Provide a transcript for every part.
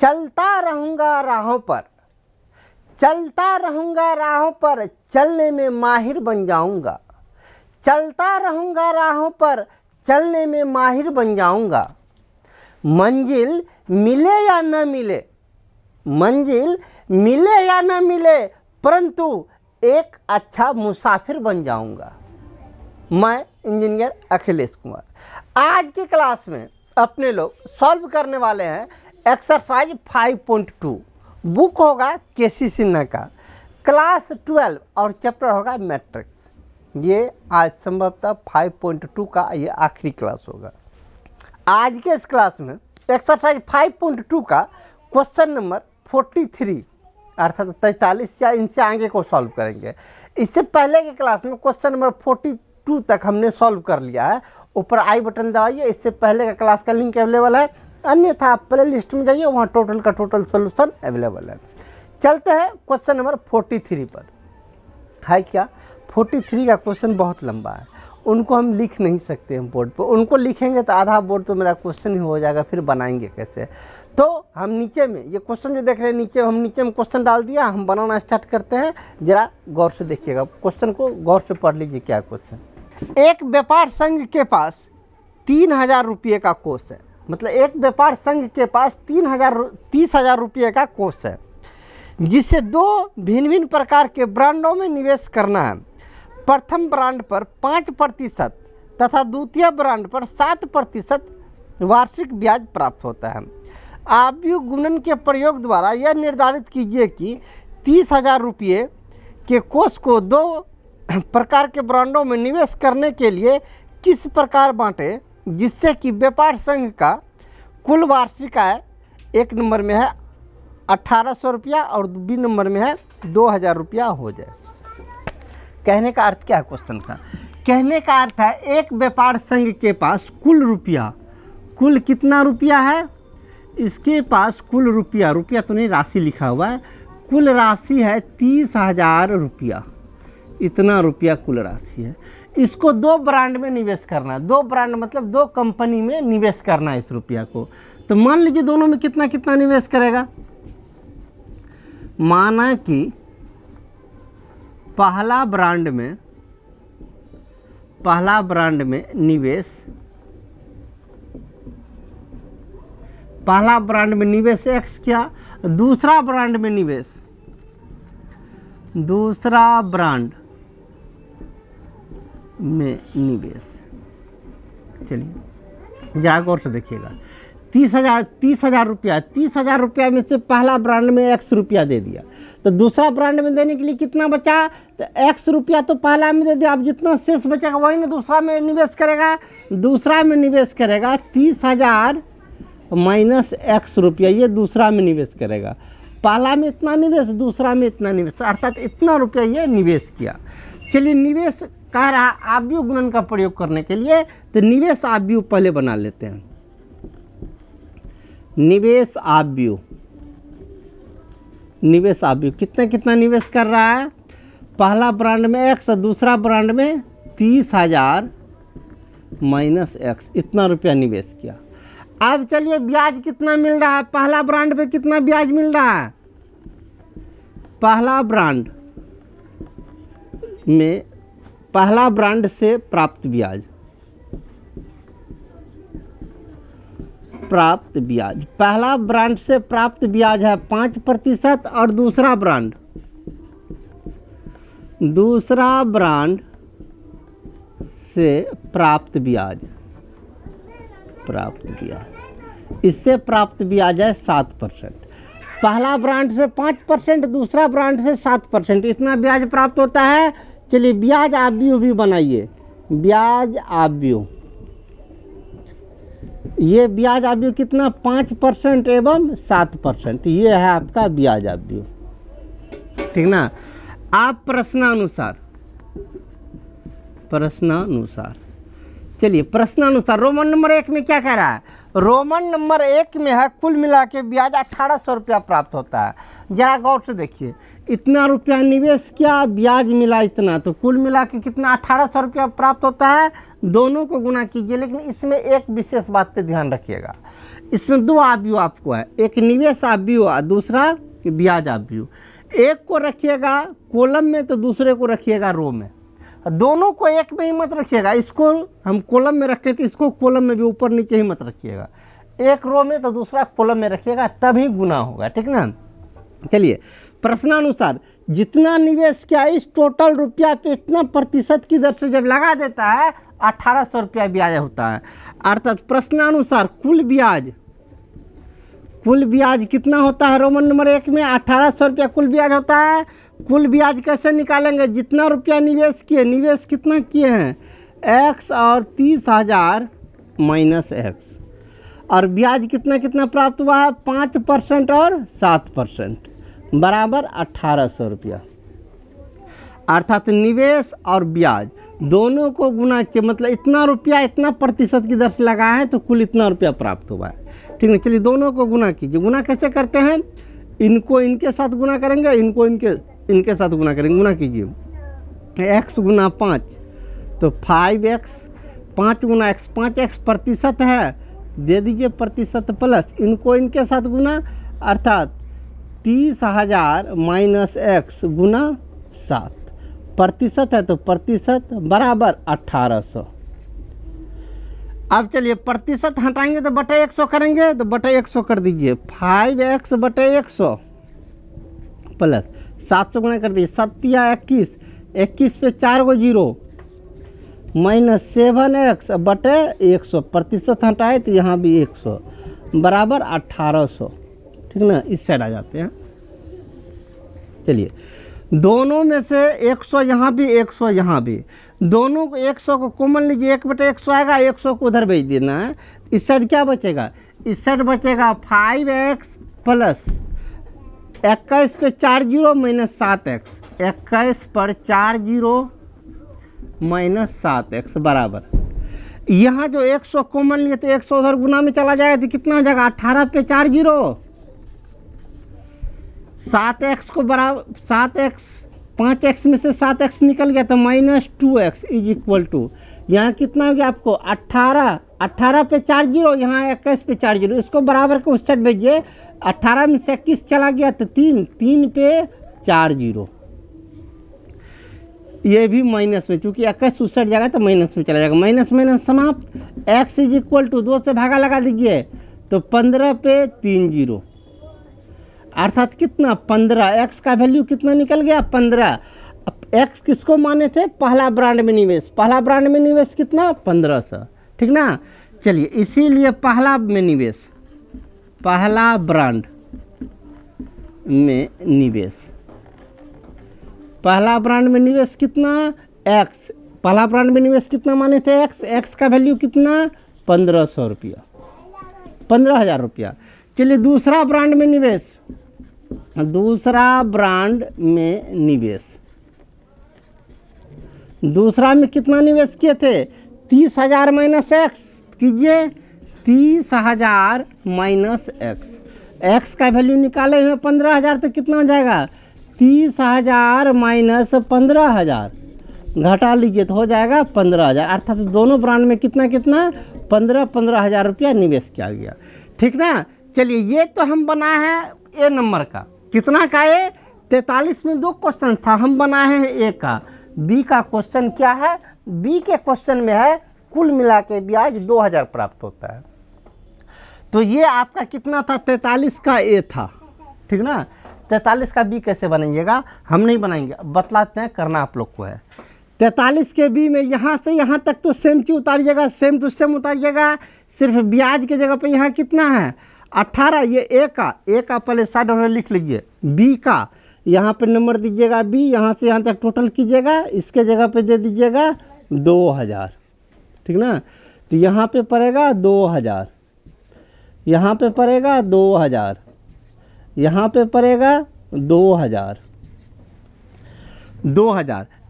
चलता रहूँगा राहों पर, चलता रहूँगा राहों पर, चलने में माहिर बन जाऊँगा। चलता रहूँगा राहों पर, चलने में माहिर बन जाऊँगा। मंजिल मिले या न मिले, मंजिल मिले या न मिले, परंतु एक अच्छा मुसाफिर बन जाऊँगा। मैं इंजीनियर अखिलेश कुमार। आज की क्लास में अपने लोग सॉल्व करने वाले हैं एक्सरसाइज 5.2। बुक होगा केसी सिन्हा का, क्लास 12 और चैप्टर होगा मैट्रिक्स। ये आज संभवतः 5.2 का ये आखिरी क्लास होगा। आज के इस क्लास में एक्सरसाइज 5.2 का क्वेश्चन नंबर 43 अर्थात 43 या इनसे आगे को सॉल्व करेंगे। इससे पहले की क्लास में क्वेश्चन नंबर 42 तक हमने सॉल्व कर लिया है। ऊपर आई बटन दबाइए, इससे पहले का क्लास का लिंक अवेलेबल है, अन्यथा आप प्ले लिस्ट में जाइए, वहाँ टोटल का टोटल सोल्यूशन अवेलेबल है। चलते हैं क्वेश्चन नंबर 43 पर। है क्या 43 का क्वेश्चन बहुत लंबा है, उनको हम लिख नहीं सकते हैं बोर्ड पर। उनको लिखेंगे तो आधा बोर्ड तो मेरा क्वेश्चन ही हो जाएगा, फिर बनाएंगे कैसे। तो हम नीचे में ये क्वेश्चन जो देख रहे हैं नीचे, हम नीचे में क्वेश्चन डाल दिया, हम बनाना स्टार्ट करते हैं। जरा गौर से देखिएगा, क्वेश्चन को गौर से पढ़ लीजिए क्या क्वेश्चन। एक व्यापार संघ के पास 3000 रुपये का कोष है, मतलब एक व्यापार संघ के पास 30,000 रुपये का कोष है, जिससे दो भिन्न भिन्न प्रकार के ब्रांडों में निवेश करना है। प्रथम ब्रांड पर 5% तथा द्वितीय ब्रांड पर 7% वार्षिक ब्याज प्राप्त होता है। आव्यूह गुणन के प्रयोग द्वारा यह निर्धारित कीजिए कि 30,000 रुपये के कोष को दो प्रकार के ब्रांडों में निवेश करने के लिए किस प्रकार बांटे, जिससे कि व्यापार संघ का कुल वार्षिक आय एक नंबर में है 1800 रुपया और बी नंबर में है 2000 रुपया हो जाए। कहने का अर्थ क्या है क्वेश्चन का? कहने का अर्थ है एक व्यापार संघ के पास कुल रुपया, कुल कितना रुपया है इसके पास? कुल रुपया, रुपया तो नहीं राशि लिखा हुआ है, कुल राशि है 30,000 रुपया। इतना रुपया कुल राशि है। इसको दो ब्रांड में निवेश करना है। दो ब्रांड मतलब दो कंपनी में निवेश करना है इस रुपया को। तो मान लीजिए दोनों में कितना कितना निवेश करेगा। माना कि पहला ब्रांड में निवेश एक्स किया, दूसरा ब्रांड में निवेश चलिए जरा गौर से देखिएगा। 30,000 रुपया, 30,000 रुपया में से पहला ब्रांड में एक्स रुपया दे दिया, तो दूसरा ब्रांड में देने के लिए कितना बचा? तो एक्स रुपया तो पहला में दे दिया, अब जितना शेष बचेगा वही ना दूसरा में निवेश करेगा। दूसरा में निवेश करेगा 30,000 माइनस एक्स रुपया, ये दूसरा में निवेश करेगा। पहला में इतना निवेश, दूसरा में इतना निवेश, अर्थात इतना रुपया ये निवेश किया। चलिए निवेश कह रहा आव्यूह गुणन का प्रयोग करने के लिए, तो निवेश आव्यूह पहले बना लेते हैं। निवेश आव्यूह कितना कितना निवेश कर रहा है? पहला ब्रांड में एक्स और दूसरा ब्रांड में 30,000 माइनस एक्स, इतना रुपया निवेश किया। अब चलिए ब्याज कितना मिल रहा है? पहला ब्रांड पे कितना ब्याज मिल रहा है? पहला ब्रांड से प्राप्त ब्याज, पहला ब्रांड से प्राप्त ब्याज है 5% और दूसरा ब्रांड से प्राप्त ब्याज इससे प्राप्त ब्याज है 7%। पहला ब्रांड से 5%, दूसरा ब्रांड से 7%, इतना ब्याज प्राप्त होता है। चलिए ब्याज आव्यूह भी बनाइए। ब्याज आव्यूह, ये ब्याज आव्यूह कितना? 5% एवं 7%, ये है आपका ब्याज आव्यूह, ठीक ना। प्रश्नानुसार चलिए प्रश्नानुसार रोमन नंबर 1 में क्या कह रहा है, रोमन नंबर 1 में है कुल मिला के ब्याज 1800 रुपया प्राप्त होता है। जरा गौर से देखिए, इतना रुपया निवेश किया, ब्याज मिला इतना, तो कुल मिला के कितना 1800 रुपया प्राप्त होता है। दोनों को गुना कीजिए, लेकिन इसमें एक विशेष बात पे ध्यान रखिएगा, इसमें दो आव्यूह आपको है, एक निवेश आव्यूह, दूसरा ब्याज आव्यूह। एक को रखिएगा कॉलम में तो दूसरे को रखिएगा रो में, दोनों को एक में ही मत रखिएगा। इसको हम कॉलम में रखे थे, इसको कॉलम में भी ऊपर नीचे ही मत रखिएगा, एक रो में तो दूसरा कॉलम में रखिएगा, तभी गुना होगा, ठीक ना। चलिए प्रश्नानुसार जितना निवेश किया इस टोटल रुपया पे इतना प्रतिशत की दर से जब लगा देता है 1800 रुपया ब्याज होता है। अर्थात प्रश्नानुसार कुल ब्याज कितना होता है, रोमन नंबर 1 में 1800 रुपया कुल ब्याज होता है। कुल ब्याज कैसे निकालेंगे, जितना रुपया निवेश किए, निवेश कितना किए हैं x और 30,000 माइनस x, और ब्याज कितना कितना प्राप्त हुआ है 5% और 7% बराबर 1800 रुपया। अर्थात निवेश और ब्याज दोनों को गुना के, मतलब इतना रुपया इतना प्रतिशत की दर से लगा है तो कुल इतना रुपया प्राप्त हुआ है, ठीक है। चलिए दोनों को गुना कीजिए। गुना कैसे करते हैं, इनको इनके साथ गुना करेंगे, इनको इनके साथ गुना करेंगे। गुना कीजिए, x गुना 5 तो 5x, 5 गुना x 5x प्रतिशत है, दे दीजिए प्रतिशत प्लस, इनको इनके साथ गुना, अर्थात 30,000 माइनस x गुना 7 प्रतिशत है तो प्रतिशत बराबर 1800। अब चलिए प्रतिशत हटाएंगे तो बटे 100 करेंगे, तो बटे 100 कर दीजिए, 5x बटे 100 प्लस 700 गुना कर दीजिए, 7 या 21, 21 पे 4 गो 0 माइनस 7x बटे 100, प्रतिशत हटाए तो यहाँ भी 100 बराबर 1800, ठीक ना। इस साइड आ जाते हैं। चलिए दोनों में से 100 यहाँ भी 100 यहाँ भी, दोनों को 100 को कॉमन लीजिए, 1 बटे 100 आएगा, 100 को उधर भेज देना है। इस साइड क्या बचेगा, इस साइड बचेगा 5x प्लस 21 पे 4 0 माइनस 7x, 21 पर 4 0 माइनस 7x बराबर, यहाँ जो 100 कॉमन लिए तो 100 उधर गुना में चला जाएगा तो कितना हो जाएगा 18 पे 4 0, 7x को बराबर 7x, 5x में से 7x निकल गया तो minus 2x is equal to, यहाँ कितना हो गया आपको 18 पे 4 0, यहाँ 21 पे 4 0, इसको बराबर को उस साइड भेजिए, 18 में से 21 चला गया तो 3 पे 4 0, ये भी माइनस में, चूँकि 21 उस साइड जाएगा तो माइनस में चला जाएगा, माइनस माइनस समाप्त, x इज इक्वल टू 2 से भागा लगा दीजिए तो 15 पे 3 0, अर्थात कितना 15, x का वैल्यू कितना निकल गया 15। x किसको माने थे, पहला ब्रांड में निवेश, पहला ब्रांड में निवेश कितना 1500, ठीक ना। चलिए इसीलिए पहला में निवेश, पहला ब्रांड में निवेश, पहला ब्रांड में निवेश कितना x, पहला ब्रांड में निवेश कितना माने थे x का वैल्यू कितना 1500 रुपया, 15,000 रुपया। चलिए दूसरा ब्रांड में निवेश, दूसरा ब्रांड में निवेश, दूसरा में कितना निवेश किए थे 30,000 माइनस x कीजिए, 30,000 माइनस x का वैल्यू निकाले हुए 15,000 तो कितना हो जाएगा 30,000 माइनस 15,000, घटा लीजिए तो हो जाएगा 15,000, अर्थात दोनों ब्रांड में कितना 15,000 रुपया निवेश किया गया, ठीक ना। चलिए ये तो हम बनाए हैं ए नंबर का, कितना का ए 43 में 2 क्वेश्चन था, हम बनाए हैं ए का। बी का क्वेश्चन क्या है, बी के क्वेश्चन में है कुल मिला के ब्याज 2000 प्राप्त होता है। तो ये आपका कितना था 43 का ए था, ठीक ना। 43 का बी कैसे बनाइएगा, हम नहीं बनाएंगे, बतलाते हैं, करना आप लोग को है। 43 के बी में यहाँ से यहाँ तक तो सेम क्यों उतारिएगा, सेम टू सेम उतारिएगा, सिर्फ ब्याज के जगह पे यहाँ कितना है 18, ये ए का पहले साइड में लिख लीजिए, बी का यहाँ पे नंबर दीजिएगा बी, यहाँ से यहाँ तक टोटल कीजिएगा, इसके जगह पे दे दीजिएगा 2000, ठीक ना। तो यहाँ पे पड़ेगा 2000, यहाँ पे पड़ेगा 2000, यहाँ पे पड़ेगा 2000,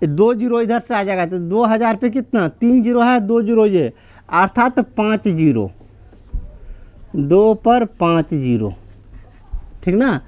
दो जीरो इधर से आ जाएगा तो 2000 पे कितना, 3 जीरो है, 2 जीरो ये, अर्थात 5 जीरो, 2 पर 5 जीरो, ठीक ना।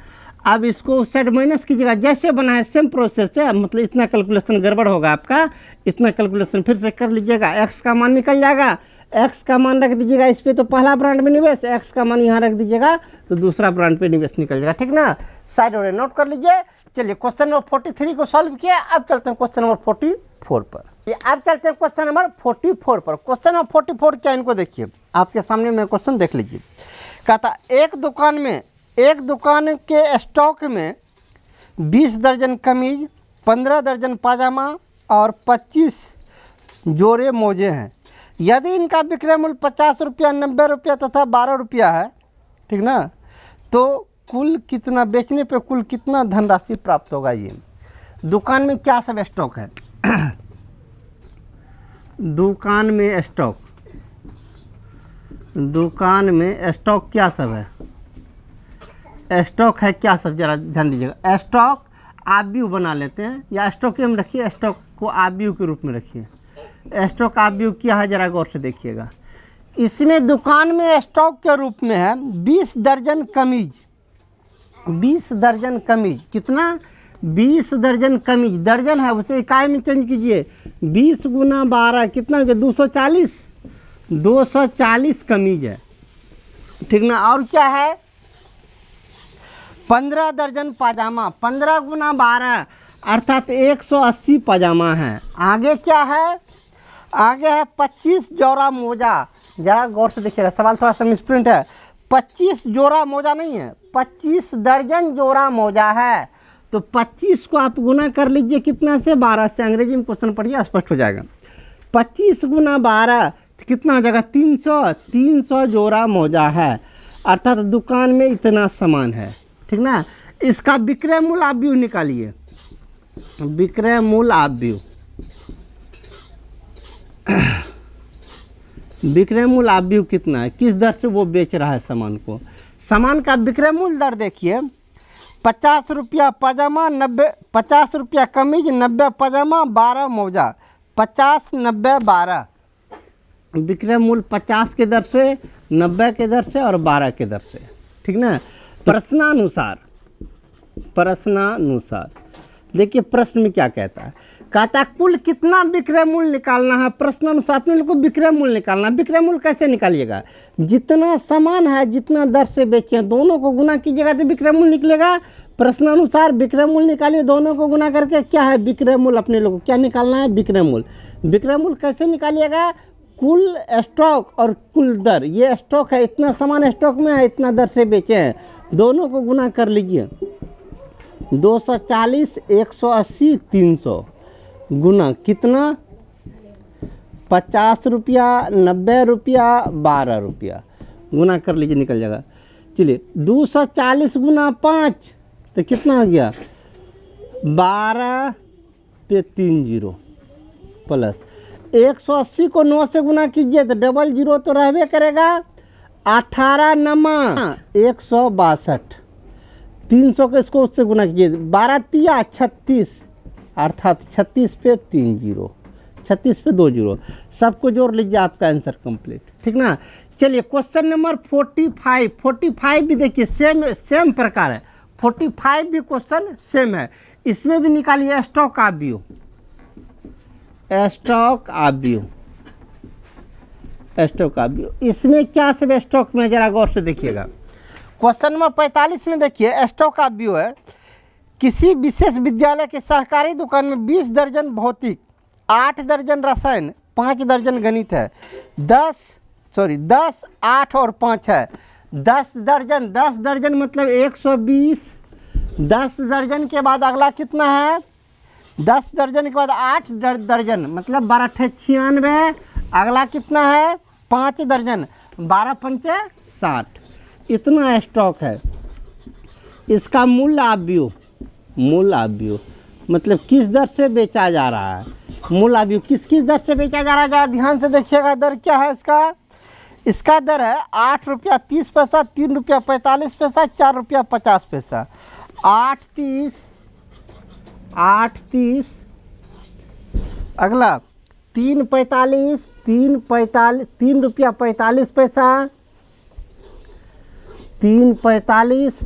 अब इसको उस साइड माइनस कीजिएगा, जैसे बनाए सेम प्रोसेस है, मतलब इतना कैलकुलेशन गड़बड़ होगा आपका, इतना कैलकुलेशन फिर से कर लीजिएगा। एक्स का मान निकल जाएगा, एक्स का मान रख दीजिएगा इस पे तो पहला ब्रांड में निवेश, एक्स का मान यहाँ रख दीजिएगा तो दूसरा ब्रांड पे निवेश निकल जाएगा, ठीक ना। साइड और नोट कर लीजिए। चलिए क्वेश्चन नंबर 43 को सॉल्व किया, अब चलते हैं क्वेश्चन नंबर 44 पर। अब चलते हैं क्वेश्चन नंबर 44 पर। क्वेश्चन नंबर 44 क्या, इनको देखिए, आपके सामने में क्वेश्चन देख लीजिए। कहता एक दुकान के स्टॉक में 20 दर्जन कमीज, 15 दर्जन पाजामा और 25 जोड़े मोजे हैं। यदि इनका विक्रय मूल्य 50 रुपया, 90 रुपया तथा 12 रुपया है, ठीक ना, तो कुल कितना, बेचने पे कुल कितना धनराशि प्राप्त होगा। ये दुकान में क्या सब स्टॉक है दुकान में स्टॉक क्या सब है, स्टॉक है क्या सब, जरा ध्यान दीजिएगा। स्टॉक आप व्यू बना लेते हैं, या स्टॉक में रखिए, स्टॉक को आप व्यू के रूप में रखिए। स्टॉक आप व्यू क्या है जरा गौर से देखिएगा। इसमें दुकान में स्टॉक के रूप में है 20 दर्जन कमीज, 20 दर्जन कमीज, कितना, 20 दर्जन कमीज, दर्जन है उसे इकाई में चेंज कीजिए, 20 गुना 12 कितना हो गया, 240 कमीज है, ठीक ना। और क्या है, 15 दर्जन पाजामा, 15 गुना 12 अर्थात 180 पाजामा है। आगे क्या है, आगे है 25 जोड़ा मोजा, जरा गौर से देखिएगा, सवाल थोड़ा सा मिसप्रिंट है, 25 जोड़ा मोजा नहीं है, 25 दर्जन जोड़ा मोजा है। तो 25 को आप गुना कर लीजिए कितना से, 12 से, अंग्रेजी में क्वेश्चन पढ़िए स्पष्ट हो जाएगा। 25 गुना 12 कितना हो जाएगा, 300 जोड़ा मोजा है, अर्थात दुकान में इतना सामान है, ठीक ना। इसका विक्रय मूल्य आप व्यू निकालिए, विक्रय मूल्य आप व्यू, विक्रय मूल्य आप व्यू कितना है, किस दर से वो बेच रहा है सामान को। सामान का विक्रय मूल्य दर देखिए, 50 रुपया पाजामा, 50 रुपया कमीज, 90 पाजामा, 12 मोजा, 50, 90, 12। विक्रय मूल्य 50 के दर से, 90 के दर से और 12 के दर से, ठीक ना। प्रश्नानुसार देखिए प्रश्न में क्या कहता है, कहता है कुल कितना विक्रय मूल्य निकालना है। प्रश्न अनुसार अपने लोग को विक्रय मूल्य निकालना है। विक्रय मूल्य कैसे निकालिएगा, जितना सामान है जितना दर से बेचे दोनों को गुना कीजिएगा तो विक्रय मूल्य निकलेगा। प्रश्नानुसार विक्रय मूल्य निकालिए, दोनों को गुना करके क्या है विक्रय मूल्य, अपने लोग को क्या निकालना है, विक्रय मूल्य। विक्रय मूल्य कैसे निकालिएगा, कुल स्टॉक और कुल दर, ये स्टॉक है, इतना सामान स्टॉक में है, इतना दर से बेचे हैं, दोनों को गुना कर लीजिए, 240, 180, 300 गुना कितना, 50 रुपया, 90 रुपया, 12 रुपया, गुना कर लीजिए निकल जाएगा। चलिए 240 गुना 5 तो कितना हो गया, 12 पे 3 जीरो प्लस 180 को 9 से गुना कीजिए तो डबल जीरो तो रहबे करेगा, 18 नमा 162, 300 को इसको उससे गुना कीजिए, 12 तिया 36 अर्थात 36 पे 3 जीरो, 36 पे 2 जीरो, सबको जोड़ लीजिए, आपका आंसर कंप्लीट, ठीक ना। चलिए क्वेश्चन नंबर 45 भी देखिए सेम प्रकार है, 45 भी क्वेश्चन सेम है, इसमें भी निकालिए स्टॉक आप व्यू, स्टॉक आप व्यू। इसमें क्या सब स्टॉक में जरा गौर से देखिएगा। क्वेश्चन नंबर 45 में देखिए स्टॉक आप व्यू है, किसी विशेष विद्यालय के सहकारी दुकान में 20 दर्जन भौतिक, 8 दर्जन रसायन, 5 दर्जन गणित है, 10, 8 और 5 है, 10 दर्जन मतलब 120, 10 दर्जन के बाद अगला कितना है, 10 दर्जन के बाद 8 दर्जन मतलब 12 96, अगला कितना है 5 दर्जन, 12 पंचे 60, इतना स्टॉक है। इसका मूल्य आप व्यू, मतलब किस दर से बेचा जा रहा है, मूल्य आप व्यू किस दर से बेचा जा रहा है, जरा ध्यान से देखिएगा। दर क्या है इसका दर है 8 रुपया 30 पैसा, 3 रुपया 45 पैसा, 4 रुपया 50 पैसा, 8 30 अगला 3.45, 3 रुपया 45 पैसा, 3.45।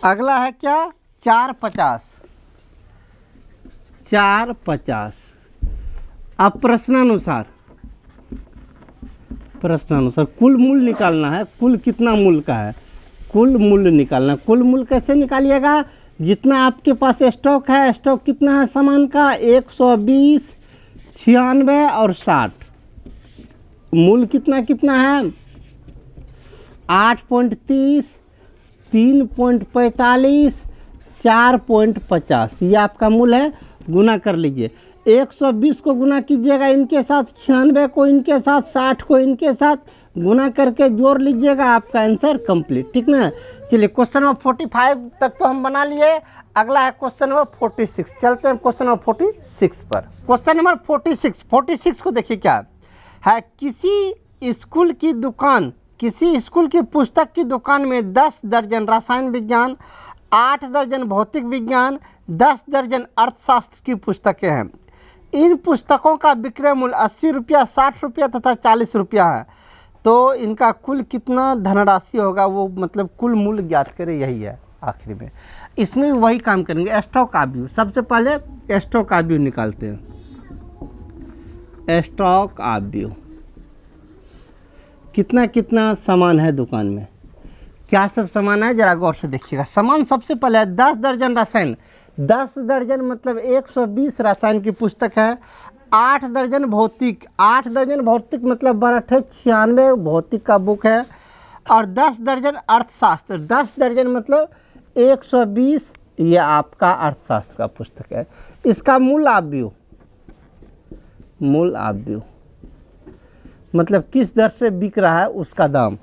अगला है क्या 4.50, 4.50। अब प्रश्नानुसार कुल मूल्य निकालना है। कुल कितना मूल्य का है, कुल मूल्य निकालना। कुल मूल्य कैसे निकालिएगा, जितना आपके पास स्टॉक है, स्टॉक कितना है सामान का 120, 96 और 60। मूल्य कितना कितना है 8.30, 3.45, 4.50। ये आपका मूल्य है। गुना कर लीजिए, 120 को गुना कीजिएगा इनके साथ, 96 को इनके साथ, 60 को इनके साथ, गुना करके जोड़ लीजिएगा, आपका आंसर कंप्लीट। ठीक ना। चलिए क्वेश्चन नंबर 45 तक तो हम बना लिए। अगला है क्वेश्चन नंबर 46। चलते हैं क्वेश्चन नंबर 46 पर। क्वेश्चन नंबर 46 को देखिए क्या है। किसी स्कूल की पुस्तक की दुकान में 10 दर्जन रसायन विज्ञान, 8 दर्जन भौतिक विज्ञान, 10 दर्जन अर्थशास्त्र की पुस्तकें हैं। इन पुस्तकों का विक्रय मूल्य 80 रुपया, 60 रुपया तथा 40 रुपया है। तो इनका कुल कितना धनराशि होगा, वो मतलब कुल मूल्य ज्ञात करें, यही है आखिरी में। इसमें भी वही काम करेंगे, स्टॉक आव्यू। सबसे पहले स्टॉक आव्यू निकालते हैं। स्टॉक आव्यू कितना कितना सामान है दुकान में, क्या सब सामान है, जरा गौर से देखिएगा। सामान सबसे पहले है 10 दर्जन रसायन, 10 दर्जन मतलब 120 रसायन की पुस्तक है। 8 दर्जन भौतिक, 8 दर्जन भौतिक मतलब 96 भौतिक का बुक है। और 10 दर्जन अर्थशास्त्र, 10 दर्जन मतलब 120, ये आपका अर्थशास्त्र का पुस्तक है। इसका मूल आव्यू मतलब किस दर से बिक रहा है उसका दाम।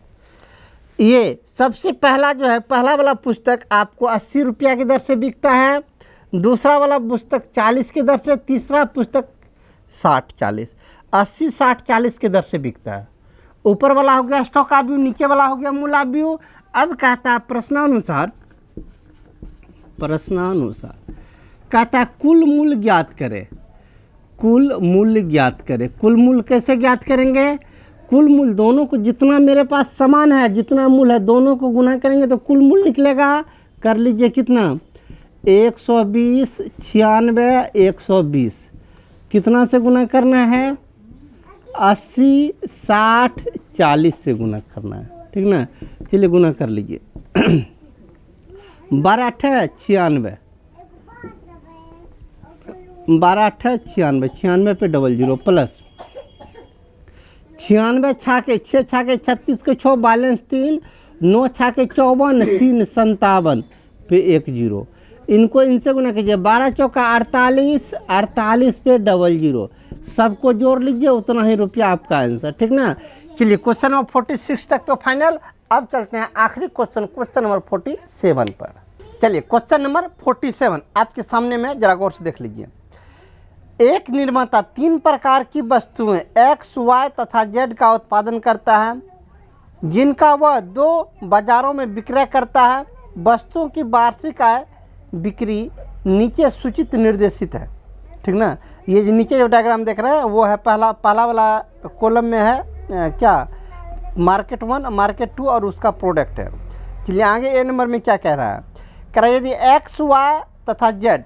ये सबसे पहला जो है, पहला वाला पुस्तक आपको 80 रुपया की दर से बिकता है, दूसरा वाला पुस्तक 40 की दर से, तीसरा पुस्तक 60-40, 80, 60, 40 की दर से बिकता है। ऊपर वाला हो गया स्टॉक आव्यू, नीचे वाला हो गया मूल आव्यू। अब कहता है प्रश्नानुसार कहता है कुल मूल्य ज्ञात करें। कुल मूल्य कैसे ज्ञात करेंगे, कुल मूल्य दोनों को, जितना मेरे पास सामान है, जितना मूल्य है, दोनों को गुना करेंगे तो कुल मूल्य निकलेगा। कर लीजिए कितना 120, 96, 120, कितना से गुना करना है 80, 60, 40 से गुना करना है। ठीक ना। चलिए गुना कर लीजिए 12 96, 12 96, 96 पे 00 प्लस 96 छाके 6 छाके 36 के 6 बैलेंस 3, 9 छाके 54, 3 57 पे 1 0। इनको इनसे गुना कीजिए, 12 चौका 48, 48 पे 00, सबको जोड़ लीजिए, उतना ही रुपया आपका आंसर। ठीक ना। चलिए क्वेश्चन नंबर 46 तक तो फाइनल। अब चलते हैं आखिरी क्वेश्चन नंबर 47 पर। चलिए क्वेश्चन नंबर 47 आपके सामने में, जरा गौर से देख लीजिए। एक निर्माता 3 प्रकार की वस्तुएं X, Y तथा Z का उत्पादन करता है, जिनका वह 2 बाजारों में विक्रय करता है। वस्तुओं की वार्षिक आय बिक्री नीचे सूचित निर्देशित है। ठीक ना। ये जो नीचे जो डायग्राम देख रहे हैं वो है पहला वाला कॉलम में है क्या मार्केट 1, मार्केट 2 और उसका प्रोडक्ट है। चलिए आगे ए नंबर में क्या कह रहा है, कह रहा है यदि X, Y तथा Z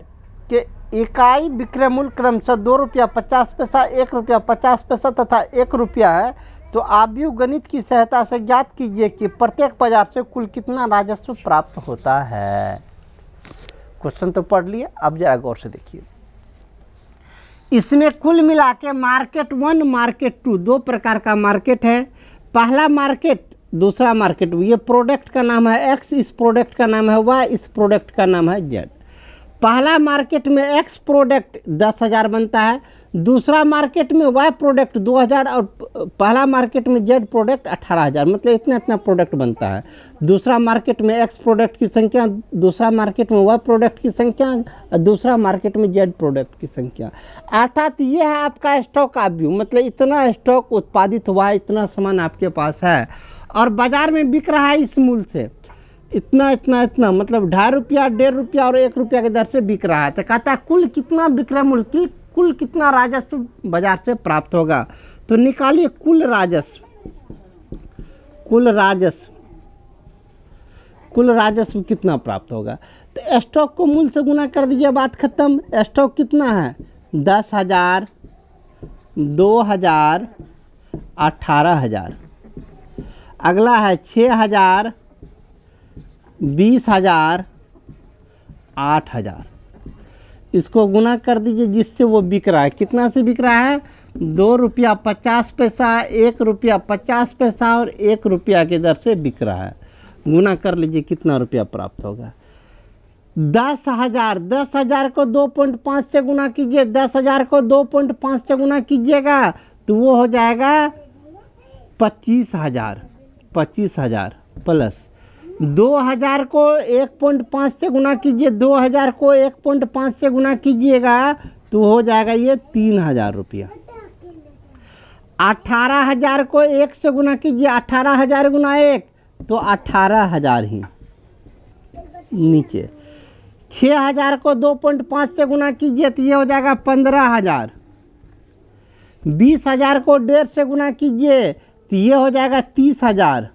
के इकाई विक्रय मूल्य क्रमशः 2 रुपया 50 पैसा, 1 रुपया 50 पैसा तथा 1 रुपया है, तो आव्यूह गणित की सहायता से ज्ञात कीजिए कि प्रत्येक बाजार से कुल कितना राजस्व प्राप्त होता है। क्वेश्चन तो पढ़ लिए, अब जरा गौर से देखिए। इसमें कुल मिला के मार्केट 1, मार्केट 2 दो प्रकार का मार्केट है। पहला मार्केट, दूसरा मार्केट। ये प्रोडक्ट का नाम है X, इस प्रोडक्ट का नाम है Y, इस प्रोडक्ट का नाम है Z। पहला मार्केट में X प्रोडक्ट 10,000 बनता है, दूसरा मार्केट में Y प्रोडक्ट 2,000 और पहला मार्केट में Z प्रोडक्ट 18,000, मतलब इतना प्रोडक्ट बनता है। दूसरा मार्केट में X प्रोडक्ट की संख्या, दूसरा मार्केट में Y प्रोडक्ट की संख्या और दूसरा मार्केट में Z प्रोडक्ट की संख्या। अर्थात ये है आपका स्टॉक आव्यूह, मतलब इतना स्टॉक उत्पादित हुआ है, इतना सामान आपके पास है और बाजार में बिक रहा है इस मूल्य से, इतना मतलब 2.5 रुपया, 1.5 रुपया और 1 रुपया की दर से बिक रहा है। तो कहता है कुल कितना विक्रय मूल्य, कुल कितना राजस्व बाजार से प्राप्त होगा। तो निकालिए कुल राजस्व, कुल राजस्व कितना प्राप्त होगा। तो स्टॉक को मूल से गुना कर दीजिए, बात खत्म। स्टॉक कितना है 10,000, 2,000, 18,000। अगला है 6,000, 20,000, 8,000। इसको गुना कर दीजिए जिससे वो बिक रहा है। कितना से बिक रहा है 2 रुपया 50 पैसा, 1 रुपया 50 पैसा और 1 रुपया की दर से बिक रहा है। गुना कर लीजिए कितना रुपया प्राप्त होगा। 10,000, 10,000 को 2.5 से गुना कीजिए। 10,000 को 2.5 से गुना कीजिएगा तो वो हो जाएगा 25,000। 25,000 प्लस 2,000 को 1.5 से गुना कीजिए। 2,000 को 1.5 से गुना कीजिएगा तो हो जाएगा ये 3,000 रुपया। 18,000 को 1 से गुना कीजिए। 18,000 गुना 1 तो 18,000 ही नीचे। 6,000 को 2.5 से गुना कीजिए तो ये हो जाएगा 15,000। 20,000 को 1.5 से गुना कीजिए तो ये हो जाएगा 30,000।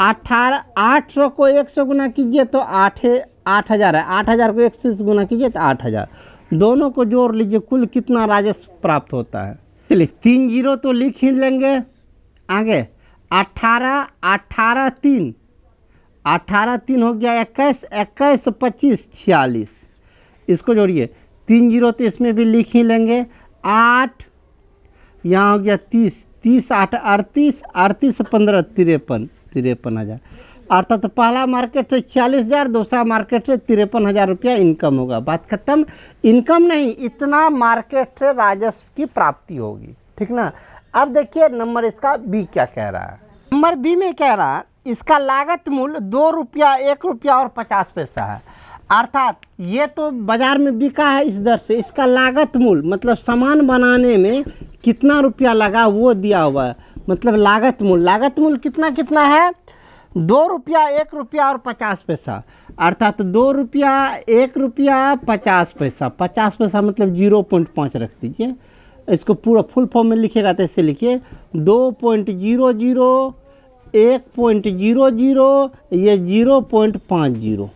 800 को 1 से गुना कीजिए तो 8,000 है। 8,000 को 1 से गुना कीजिए तो 8,000। दोनों को जोड़ लीजिए, कुल कितना राजस्व प्राप्त होता है। चलिए 3 जीरो तो लिख ही लेंगे। आगे 18, 18 3, 18 3 हो गया 21, 21 25 46। इसको जोड़िए 3 जीरो तो इसमें भी लिख ही लेंगे। 8 यहाँ हो गया 30, 30 8 38, 38 15 53, 53,000। अर्थात तो पहला मार्केट से 40,000, दूसरा मार्केट से 53,000 रुपया इनकम होगा। बात खत्म। इनकम नहीं, इतना मार्केट से राजस्व की प्राप्ति होगी, ठीक ना। अब देखिए नंबर इसका बी क्या कह रहा है। नंबर बी में कह रहा है इसका लागत मूल्य 2 रुपया, 1 रुपया और 50 पैसा है। अर्थात ये तो बाजार में बिका है इस दर से। इसका लागत मूल्य मतलब सामान बनाने में कितना रुपया लगा वो दिया हुआ है। मतलब लागत मूल्य कितना कितना है 2 रुपया, 1 रुपया और 50 पैसा। अर्थात 2 रुपया, 1 रुपया 50 पैसा। 50 पैसा मतलब 0.5 रख दीजिए। इसको पूरा फुल फॉर्म में लिखेगा तो ऐसे लिखिए 2.00, 1.00, ये 0.50।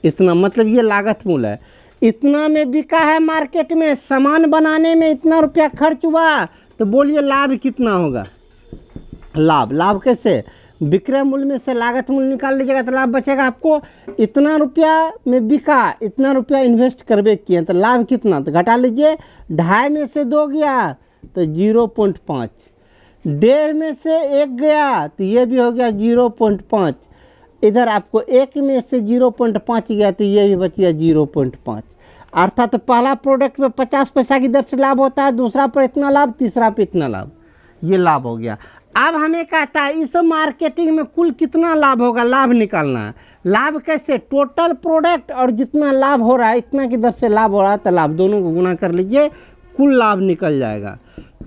इतना मतलब ये लागत मूल्य है। इतना में बिका है मार्केट में, सामान बनाने में इतना रुपया खर्च हुआ। तो बोलिए लाभ कितना होगा। लाभ कैसे, विक्रय मूल्य में से लागत मूल्य निकाल लीजिएगा तो लाभ बचेगा आपको। इतना रुपया में बिका, इतना रुपया इन्वेस्ट करबे किए तो लाभ कितना, तो घटा लीजिए। 2.5 में से 2 गया तो 0.5, 1.5 में से 1 गया तो ये भी हो गया 0.5। इधर आपको 1 में से 0.5 गया तो ये भी बच गया 0.5। अर्थात तो पहला प्रोडक्ट में 50 पैसा की दर से लाभ होता है, दूसरा पर इतना लाभ, तीसरा पर इतना लाभ। ये लाभ हो गया। अब हमें कहता है इस मार्केटिंग में कुल कितना लाभ होगा, लाभ निकालना है। लाभ कैसे, टोटल प्रोडक्ट और जितना लाभ हो रहा है इतना की दर से लाभ हो रहा है तो लाभ, दोनों को गुना कर लीजिए, कुल लाभ निकल जाएगा।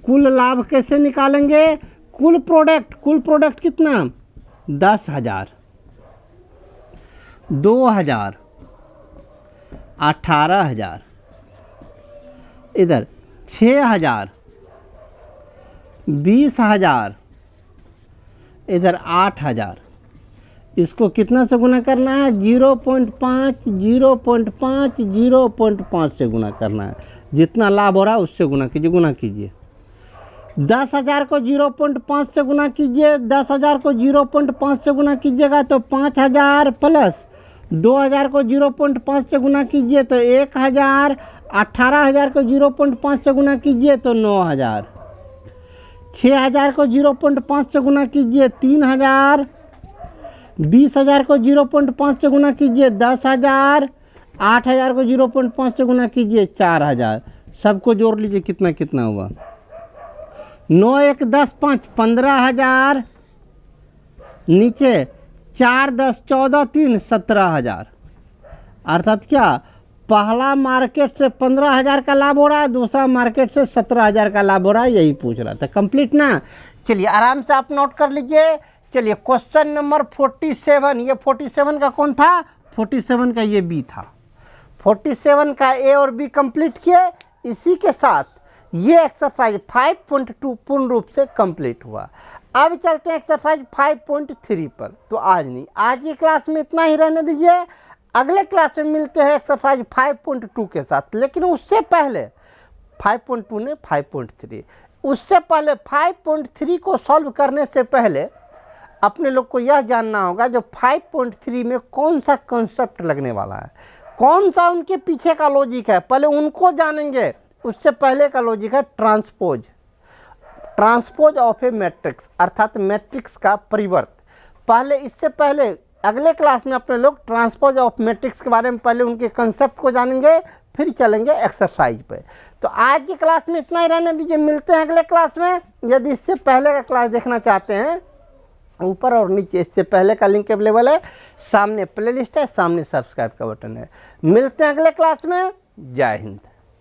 कुल लाभ कैसे निकालेंगे, कुल प्रोडक्ट कितना 10,000, 2,000, 18,000, इधर 6,000, 20,000, इधर 8,000। इसको कितना से गुना करना है 0.5, 0.5, 0.5 से गुना करना है। जितना लाभ हो रहा है उससे गुना कीजिए। 10,000 को 0.5 से गुना कीजिए। 10,000 को 0.5 से गुना कीजिएगा तो 5,000 प्लस 2,000 को 0.5 से गुना कीजिए तो 1,000। 18,000 को 0.5 से गुना कीजिए तो 9,000। 6,000 को 0.5 से गुना कीजिए 3,000। 20,000 को 0.5 से गुना कीजिए 10,000। 8,000 को 0.5 से गुना कीजिए 4,000। सबको जोड़ लीजिए कितना कितना हुआ। 9 1 10 5 15,000, नीचे 4 10 14 3 17,000। अर्थात क्या, पहला मार्केट से 15,000 का लाभ हो रहा है, दूसरा मार्केट से 17,000 का लाभ हो रहा है। यही पूछ रहा था। कंप्लीट ना। चलिए आराम से आप नोट कर लीजिए। चलिए क्वेश्चन नंबर 47, ये 47 का कौन था, 47 का ये बी था। 47 का ए और बी कंप्लीट किए। इसी के साथ ये एक्सरसाइज 5.2 पूर्ण रूप से कंप्लीट हुआ। अब चलते हैं एक्सरसाइज 5.3 पर। तो आज नहीं, आज की क्लास में इतना ही रहने दीजिए। अगले क्लास में मिलते हैं एक्सरसाइज 5.2 के साथ। लेकिन उससे पहले 5.2 ने 5.3, उससे पहले 5.3 को सॉल्व करने से पहले अपने लोग को यह जानना होगा जो 5.3 में कौन सा कॉन्सेप्ट लगने वाला है, कौन सा उनके पीछे का लॉजिक है, पहले उनको जानेंगे। उससे पहले का लॉजिक है transpose, transpose of A matrix, अर्थात मैट्रिक्स का परिवर्त। पहले इससे पहले अगले क्लास में अपने लोग ट्रांसपोज ऑफ मैट्रिक्स के बारे में पहले उनके कंसेप्ट को जानेंगे, फिर चलेंगे एक्सरसाइज पे। तो आज की क्लास में इतना ही रहने दीजिए, मिलते हैं अगले क्लास में। यदि इससे पहले का क्लास देखना चाहते हैं, ऊपर और नीचे इससे पहले का लिंक अवेलेबल है, सामने प्लेलिस्ट है, सामने सब्सक्राइब का बटन है। मिलते हैं अगले क्लास में। जय हिंद।